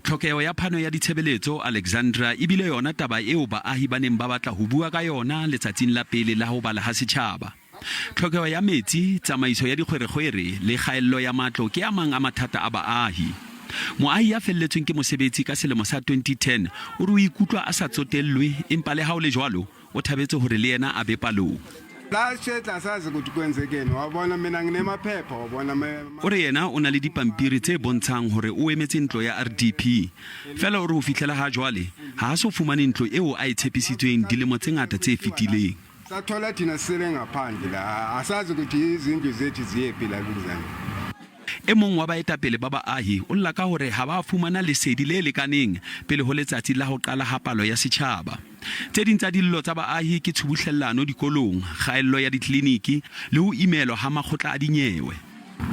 Tlhokeho ya phano ya ditshebeletso Alexandra e bile yona taba eo baahi ba neng ba batla ho bua ka yona letsatsing la pele la ho bala ha setjhaba. Tlhokeho ya metsi, tsamaiso ya dikgwerekgwere le kgaello ya matlo ke a mang a mathata a baahi. Moahi ya felletsweng ke Mosebetsi ka selemo sa 2010 o re o ikutlwa a sa tsotellwe, empa le ha o le jwalo o thabetse hore le yena a be palong. O re yena o na le dipampiri tse bontshang hore o emetse ntlo ya RDP. Fela o re ho fihlela ha jwale ha a so fumane ntlo eo a e tshepisitsweng dilemo tse ngata tse fetileng. E mong wa baetapele ba baahi o lla ka hore ha ba fumana lesedi le lekaneng pele ho letsatsi la ho qala ha palo ya setjhaba. Tse ding tsa dillo tsa baahi ke tshubuhlellano dikolong, kgaello ya ditleliniki le ho imelwa ha makgotla a dinyewe.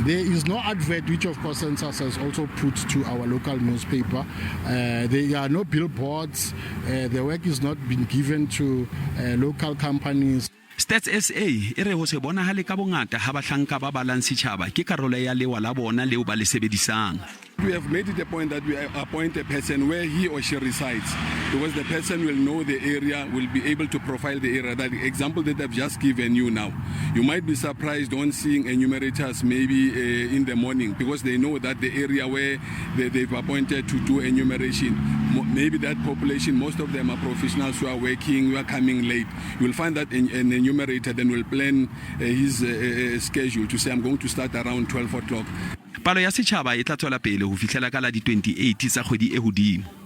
There is no advert which of course census has also put to our local newspaper. There are no billboards. The work is not been given to local companies. Stats SA e re ho se bonahale ka bongata ha Bahlanka ba balang setjhaba ke karolo ya lewa la bona leo ba le sebedisang. We have made it a point that we appoint a person where he or she resides, because the person will know the area, will be able to profile the area. That example that I've just given you now, you might be surprised on seeing enumerators maybe in the morning, because they know that the area where they've appointed to do enumeration, maybe that population, most of them are professionals who are working, who are coming late. You will find that an enumerator then will plan his schedule to say, I'm going to start around 12 o'clock. Palo ya setjhaba e tla tswela pele ho fihlela ka la di 28 tsa kgwedi e hodimo.